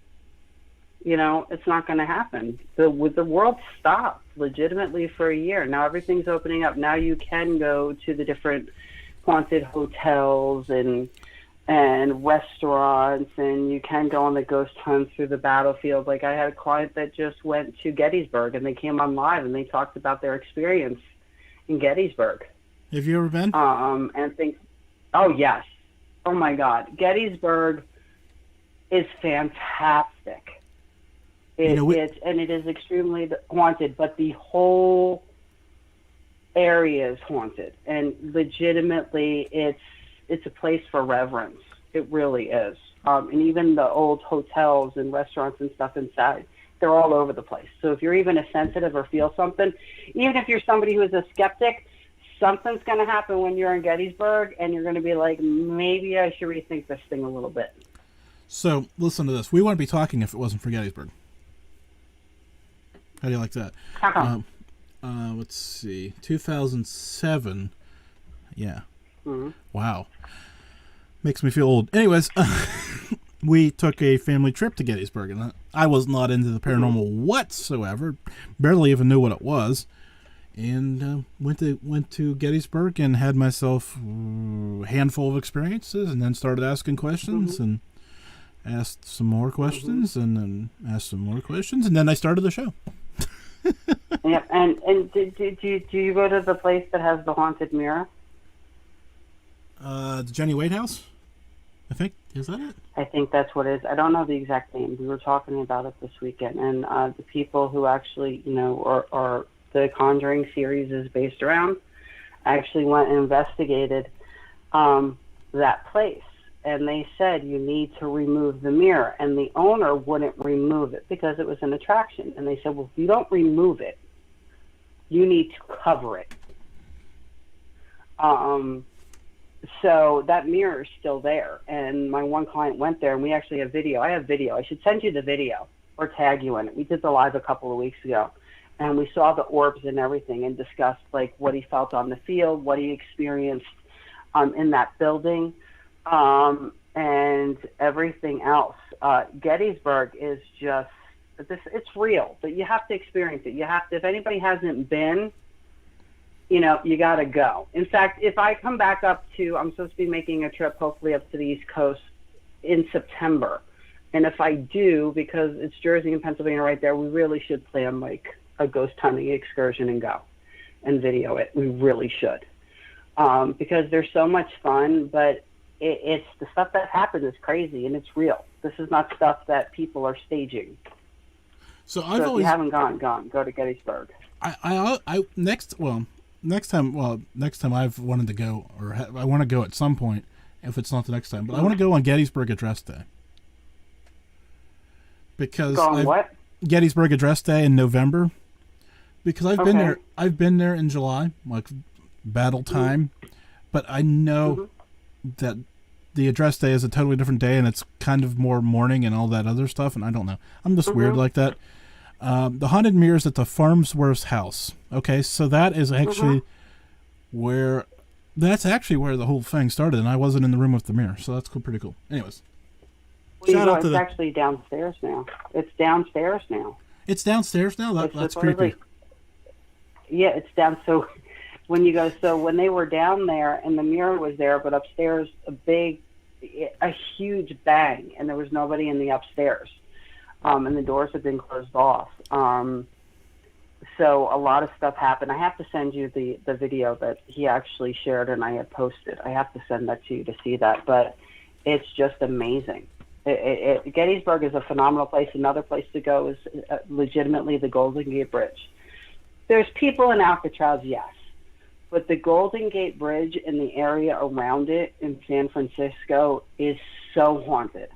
it's not going to happen. The world stopped legitimately for a year. Now everything's opening up. Now you can go to the different haunted hotels and restaurants, and you can go on the ghost hunt through the battlefield. Like I had a client that just went to Gettysburg, and they came on live and they talked about their experience in Gettysburg. Have you ever been? And think, oh yes, oh my God, Gettysburg is fantastic. It is extremely haunted, but the whole area is haunted, and legitimately, it's a place for reverence. It really is. And even the old hotels and restaurants and stuff inside, they're all over the place. So if you're even a sensitive or feel something, even if you're somebody who is a skeptic, something's going to happen when you're in Gettysburg, and you're going to be like, maybe I should rethink this thing a little bit. So listen to this. We wouldn't be talking if it wasn't for Gettysburg. How do you like that? Let's see. 2007. Yeah. Mm-hmm. Wow. Makes me feel old. Anyways, we took a family trip to Gettysburg, and I was not into the paranormal whatsoever. Barely even knew what it was. And went to Gettysburg and had myself a handful of experiences, and then started asking questions and asked some more questions and then asked some more questions, and then I started the show. Yeah, and do you go to the place that has the haunted mirror? The Jenny Wade house, I think. Is that it? I think that's what it is. I don't know the exact name. We were talking about it this weekend, and the people who actually, are the Conjuring series is based around, actually went and investigated that place. And they said, you need to remove the mirror. And the owner wouldn't remove it because it was an attraction. And they said, well, if you don't remove it, you need to cover it. So that mirror is still there. And my one client went there, and we actually have video. I have video. I should send you the video or tag you in it. We did the live a couple of weeks ago. And we saw the orbs and everything and discussed, like, what he felt on the field, what he experienced in that building. And everything else. Gettysburg is just it's real, but you have to experience it. You have to, if anybody hasn't been, you got to go. In fact, if I come back up I'm supposed to be making a trip, hopefully up to the East Coast in September. And if I do, because it's Jersey and Pennsylvania right there, we really should plan like a ghost hunting excursion and go and video it. We really should. Because there's so much fun, but it's the stuff that happens is crazy, and it's real. This is not stuff that people are staging. So if you haven't gone, go to Gettysburg. Next time I've wanted to go, or I want to go at some point, if it's not the next time, but I want to go on Gettysburg Address Day. Because Gettysburg Address Day in November. Because I've been there in July, like battle time, but I know that the address day is a totally different day, and it's kind of more morning and all that other stuff, and I don't know. I'm just weird like that. The haunted mirrors at the Farnsworth house. Okay, so that is actually where the whole thing started, and I wasn't in the room with the mirror, so that's pretty cool. Anyways. It's actually downstairs now. It's downstairs now. It's downstairs now? That's creepy. Yeah, it's down. So when you go, when they were down there and the mirror was there, but upstairs a huge bang, and there was nobody in the upstairs, and the doors had been closed off. So a lot of stuff happened. I have to send you the video that he actually shared and I had posted. I have to send that to you to see that, but it's just amazing. Gettysburg is a phenomenal place. Another place to go is legitimately the Golden Gate Bridge. There's people in Alcatraz, yes, but the Golden Gate Bridge and the area around it in San Francisco is so haunted.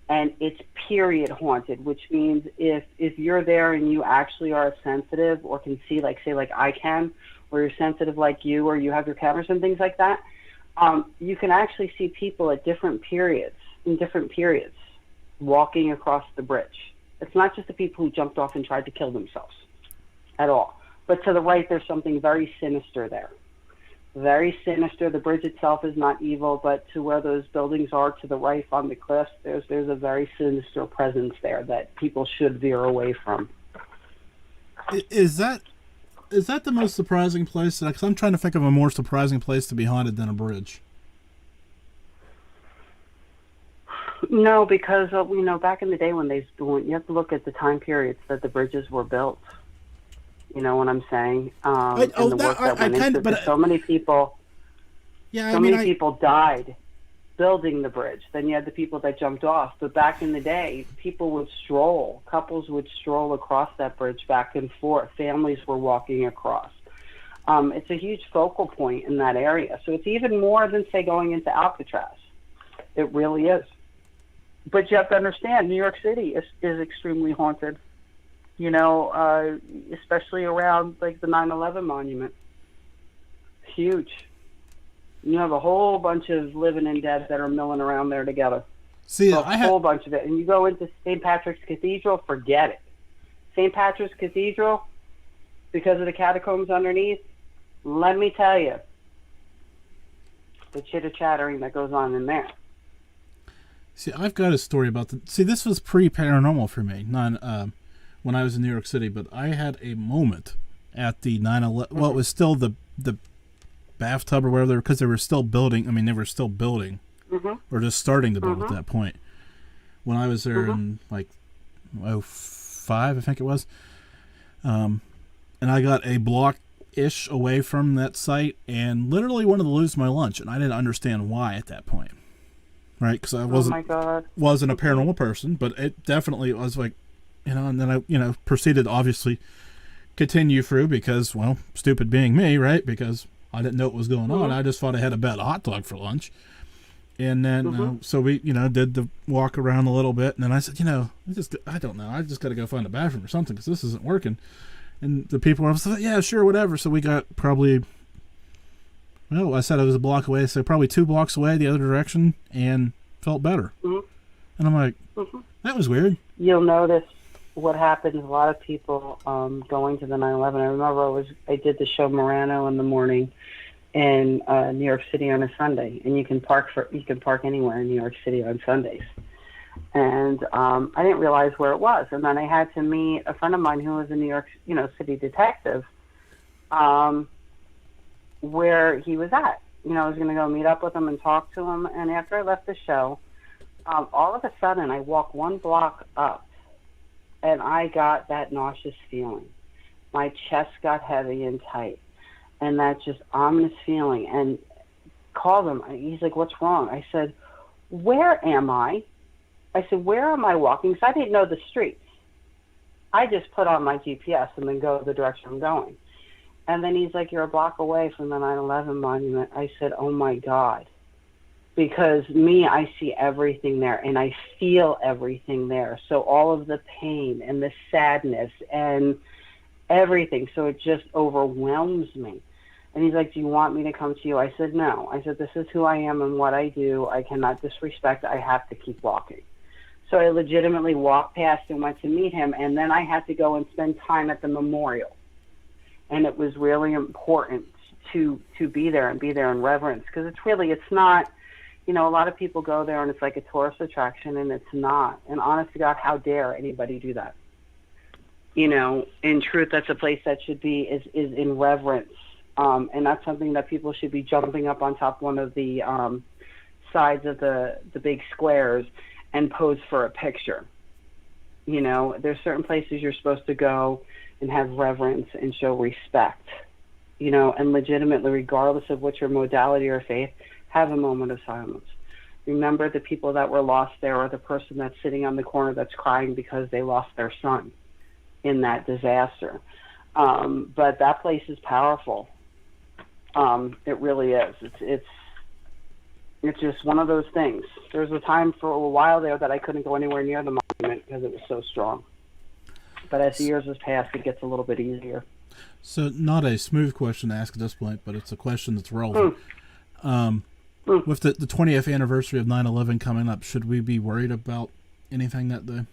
And it's period haunted, which means if you're there and you actually are sensitive or can see, like, say, like I can, or you're sensitive like you, or you have your cameras and things like that, you can actually see people at different periods, in different periods, walking across the bridge. It's not just the people who jumped off and tried to kill themselves at all. But to the right, there's something very sinister there. Very sinister. The bridge itself is not evil, but to where those buildings are to the right on the cliffs, there's a very sinister presence there that people should veer away from. Is that the most surprising place? Because I'm trying to think of a more surprising place to be haunted than a bridge. No, because back in the day when you have to look at the time periods that the bridges were built. You know what I'm saying? And the work that went into it. So many people. Yeah, people died building the bridge. Then you had the people that jumped off. But back in the day, people would stroll. Couples would stroll across that bridge back and forth. Families were walking across. It's a huge focal point in that area. So it's even more than, say, going into Alcatraz. It really is. But you have to understand, New York City is extremely haunted. Especially around, like, the 9/11 monument. Huge. You have a whole bunch of living and dead that are milling around there together. See, a whole bunch of it. And you go into St. Patrick's Cathedral, forget it. St. Patrick's Cathedral, because of the catacombs underneath, let me tell you, the chitter-chattering that goes on in there. See, I've got a story about this was pre-paranormal for me, when I was in New York City, but I had a moment at the 9/11. Well, it was still the bathtub or whatever, because they were still building. I mean, they were still building, or just starting to build at that point. When I was there in, like, 2005, I think it was, and I got a block-ish away from that site, and literally wanted to lose my lunch, and I didn't understand why at that point, right? Because I wasn't a paranormal person, but it definitely was like. And then I, proceeded to obviously continue through because, well, stupid being me, right? Because I didn't know what was going on. I just thought I had a bad hot dog for lunch. And then, so we, did the walk around a little bit. And then I said, I don't know. I just got to go find a bathroom or something because this isn't working. And the people were like, yeah, sure, whatever. So we got probably, well, I said I was a block away. So probably 2 blocks away the other direction and felt better. And I'm like, that was weird. You'll notice what happens, a lot of people going to the 9/11. I remember I did the show Morano in the morning in New York City on a Sunday, and you can park anywhere in New York City on Sundays. And I didn't realize where it was, and then I had to meet a friend of mine who was a New York City detective, where he was at. I was going to go meet up with him and talk to him. And after I left the show, all of a sudden I walk 1 block up. And I got that nauseous feeling. My chest got heavy and tight. And that just ominous feeling. And called him. He's like, what's wrong? I said, where am I? I said, where am I walking? Because I didn't know the streets. I just put on my GPS and then go the direction I'm going. And then he's like, you're a block away from the 9/11 monument. I said, oh, my God. Because I see everything there, and I feel everything there. So all of the pain and the sadness and everything. So it just overwhelms me. And he's like, do you want me to come to you? I said, no. I said, this is who I am and what I do. I cannot disrespect. I have to keep walking. So I legitimately walked past and went to meet him, and then I had to go and spend time at the memorial. And it was really important to be there and be there in reverence, because it's not, a lot of people go there and it's like a tourist attraction, and it's not. And honest to God, how dare anybody do that? In truth, that's a place that should be is in reverence. And that's something that people should be jumping up on top one of the sides of the big squares and pose for a picture. There's certain places you're supposed to go and have reverence and show respect, and legitimately, regardless of what your modality or faith, have a moment of silence. Remember the people that were lost there, or the person that's sitting on the corner that's crying because they lost their son in that disaster. But that place is powerful. It really is. It's just one of those things. There was a time for a while there that I couldn't go anywhere near the monument because it was so strong. But as the years has passed, it gets a little bit easier. So, not a smooth question to ask at this point, but it's a question that's relevant. With the 20th anniversary of 9/11 coming up, should we be worried about anything that day?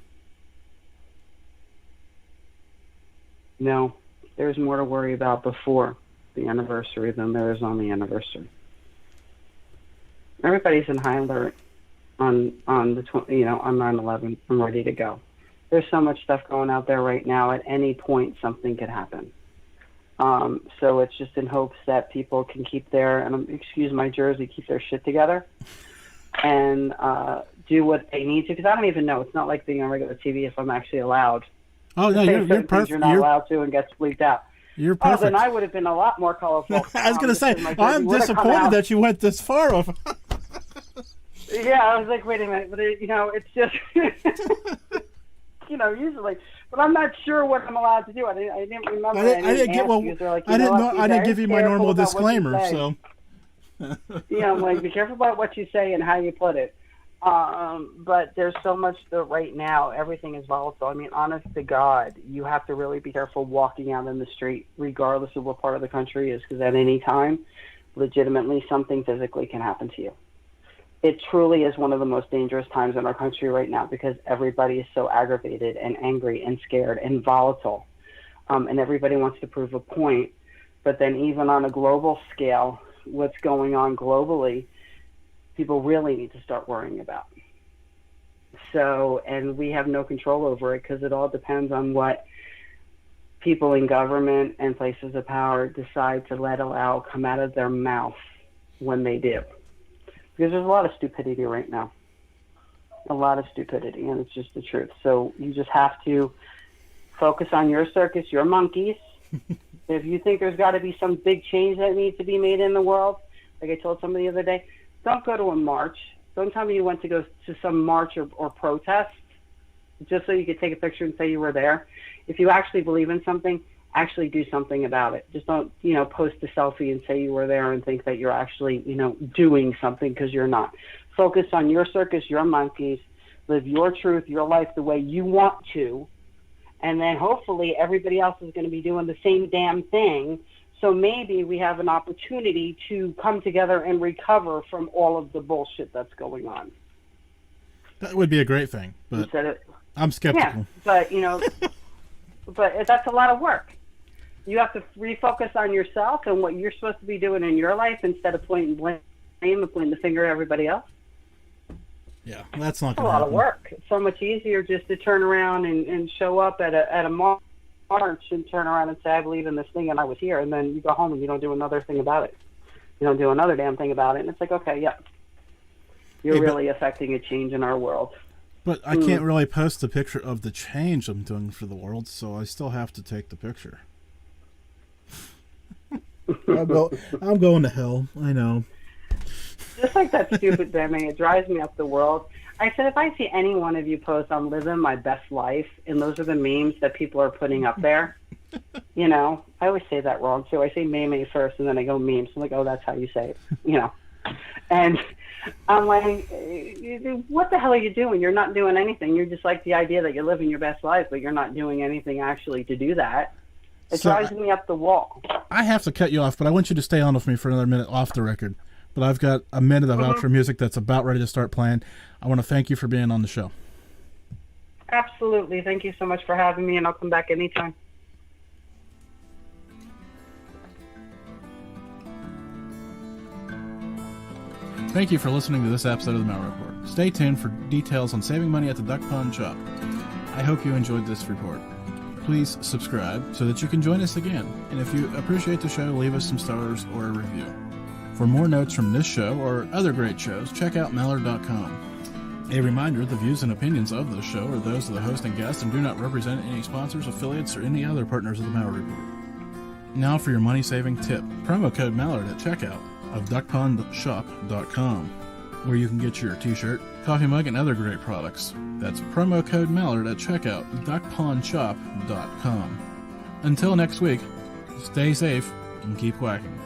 No. There's more to worry about before the anniversary than there is on the anniversary. Everybody's in high alert on 9/11. I'm ready to go. There's so much stuff going out there right now. At any point, something could happen. So it's just in hopes that people can keep their, and excuse my Jersey, keep their shit together and do what they need to. Because I don't even know. It's not like being on regular TV if I'm actually allowed. Oh, no, you're perfect. You're not allowed to and gets bleeped out. You're perfect. Oh, then I would have been a lot more colorful. I was going to say, I'm disappointed that you went this far off. Yeah, I was like, wait a minute. But, it's just, usually. But I'm not sure what I'm allowed to do. I didn't remember. I didn't give you my normal disclaimer, so. Yeah, I'm like, be careful about what you say and how you put it. But there's so much that right now, everything is volatile. I mean, honest to God, you have to really be careful walking out in the street, regardless of what part of the country it is, because at any time, legitimately, something physically can happen to you. It truly is one of the most dangerous times in our country right now because everybody is so aggravated and angry and scared and volatile. And everybody wants to prove a point. But then even on a global scale, what's going on globally, people really need to start worrying about. So, and we have no control over it because it all depends on what people in government and places of power decide to allow come out of their mouth when they do. Because there's a lot of stupidity right now. A lot of stupidity, and it's just the truth. So you just have to focus on your circus, your monkeys. If you think there's got to be some big change that needs to be made in the world, like I told somebody the other day, don't go to a march. Don't tell me you went to go to some march or protest just so you could take a picture and say you were there. If you actually believe in something, actually do something about it. Just don't, post a selfie and say you were there and think that you're actually, doing something because you're not. Focus on your circus, your monkeys, live your truth, your life the way you want to, and then hopefully everybody else is going to be doing the same damn thing. So maybe we have an opportunity to come together and recover from all of the bullshit that's going on. That would be a great thing, but I'm skeptical. Yeah, but that's a lot of work. You have to refocus on yourself and what you're supposed to be doing in your life instead of pointing blame and pointing the finger at everybody else. Yeah, that's not going to happen. It's a lot of work. It's so much easier just to turn around and show up at a march and turn around and say, I believe in this thing and I was here, and then you go home and you don't do another thing about it. You don't do another damn thing about it, and it's like, okay, yeah. You're really affecting a change in our world. But I can't really post a picture of the change I'm doing for the world, so I still have to take the picture. I'm going to hell. I know. Just like that stupid Demi, it drives me up the world. I said, if I see any one of you post, I'm living my best life, and those are the memes that people are putting up there, I always say that wrong, too. I say meme first, and then I go memes. I'm like, oh, that's how you say it, And I'm like, what the hell are you doing? You're not doing anything. You're just like the idea that you're living your best life, but you're not doing anything actually to do that. It drives me up the wall. I have to cut you off, but I want you to stay on with me for another minute off the record. But I've got a minute of outro music that's about ready to start playing. I want to thank you for being on the show. Absolutely. Thank you so much for having me, and I'll come back anytime. Thank you for listening to this episode of the Malliard Report. Stay tuned for details on saving money at the Duck Pond Shop. I hope you enjoyed this report. Please subscribe so that you can join us again. And if you appreciate the show, leave us some stars or a review. For more notes from this show or other great shows, check out Malliard.com. A reminder, the views and opinions of this show are those of the host and guest and do not represent any sponsors, affiliates, or any other partners of the Malliard Report. Now for your money-saving tip. Promo code Malliard at checkout of duckpondshop.com. where you can get your t-shirt, coffee mug, and other great products. That's promo code Mallard at checkout, duckpondshop.com. Until next week, stay safe and keep quacking.